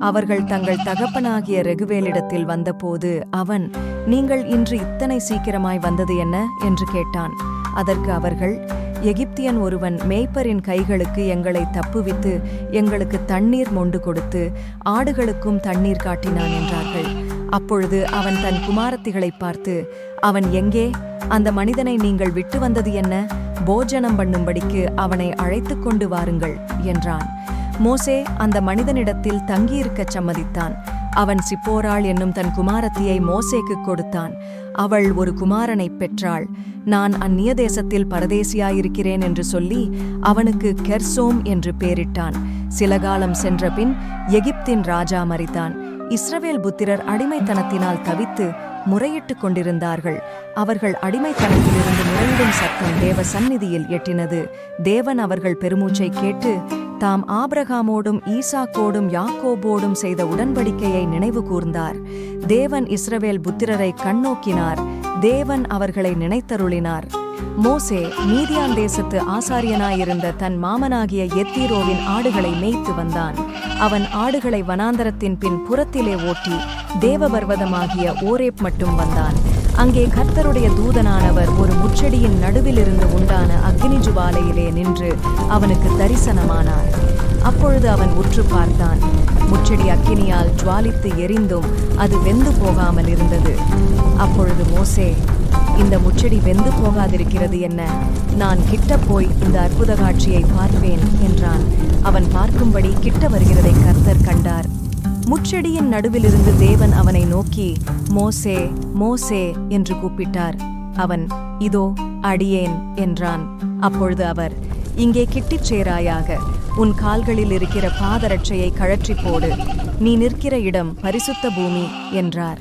அவர்கள் தங்கள் தகப்பனாகிய ரெகுவேலிடத்தில் வந்தபோது அவன், நீங்கள் இன்று இத்தனை சீக்கிரமாய் வந்தது என்ன என்று கேட்டான். அதற்கு அவர்கள், எகிப்தியன் ஒருவன் மேய்ப்பரின் கைகளுக்கு எங்களை தப்புவித்து எங்களுக்கு தண்ணீர் மொண்டு கொடுத்து ஆடுகளுக்கும் தண்ணீர் காட்டினான் என்றார்கள். அப்பொழுது அவன் தன் குமாரத்திகளை பார்த்து, அவன் எங்கே? அந்த மனிதனை நீங்கள் விட்டு வந்தது என்ன? போஜனம் பண்ணும்படிக்கு அவனை அழைத்து கொண்டு வாருங்கள் என்றான். மோசே அந்த மனிதனிடத்தில் தங்கியிருக்கச் சம்மதித்தான். அவன் சிப்போராள் என்னும் தன் குமாரத்தியை மோசேக்கு கொடுத்தான். அவள் ஒரு குமாரனை பெற்றாள். நான் அந்நிய தேசத்தில் பரதேசியாயிருக்கிறேன் என்று சொல்லி அவனுக்கு கெர்சோம் என்று பேரிட்டான். சில காலம் சென்றபின் எகிப்தின் ராஜா மரித்தான். இஸ்ரவேல் புத்திரர் அடிமைத்தனத்தினால் தவித்து முறையிட்டுக் கொண்டிருந்தார்கள். அவர்கள் அடிமைத்தனத்திலிருந்து முறையிடும் சத்தம் தேவ சந்நிதியில் எட்டினது. தேவன் அவர்கள் பெருமூச்சை கேட்டு தாம் ஆபிரகாமோடும் ஈசாக்கோடும் யாக்கோபோடும் செய்த உடன்படிக்கையை நினைவு கூர்ந்தார். தேவன் இஸ்ரவேல் புத்திரரை கண்ணோக்கினார். தேவன் அவர்களை நினைத்தருளினார். மோசே மீதியான் தேசத்து ஆசாரியனாயிருந்த தன் மாமனாகிய எத்தீரோவின் ஆடுகளை மேய்த்து வந்தான். அவன் ஆடுகளை வனாந்தரத்தின் பின் புறத்திலே ஓட்டி தேவபர்வதமாகிய ஓரேப் மட்டும் வந்தான். அங்கே கர்த்தருடைய தூதனானவர் ஒரு முச்செடியின் நடுவிலிருந்து உண்டான அக்கினி ஜுவாலையிலே நின்று அவனுக்கு தரிசனமானார். அப்பொழுது அவன் உற்று பார்த்தான். முச்செடி அக்கினியால் ஜுவாலித்து எரிந்தும் அது வெந்து போகாமல் இருந்தது. அப்பொழுது மோசே, இந்த முச்செடி வெந்து போகாதிருக்கிறது என்ன? நான் கிட்ட போய் இந்த அற்புத காட்சியை பார்ப்பேன் என்றான். அவன் பார்க்கும்படி கிட்ட வருகிறதை கர்த்தர் கண்டார். முச்செடியின் நடுவிலிருந்து தேவன் அவனை நோக்கி, மோசே, மோசே என்று கூப்பிட்டார். அவன், இதோ அடியேன் என்றான். அப்பொழுது அவர், இங்கே கிட்டிச் சேராயாக, உன் கால்களில் இருக்கிற பாதரட்சையை கழற்றி போடு, நீ நிற்கிற இடம் பரிசுத்த பூமி என்றார்.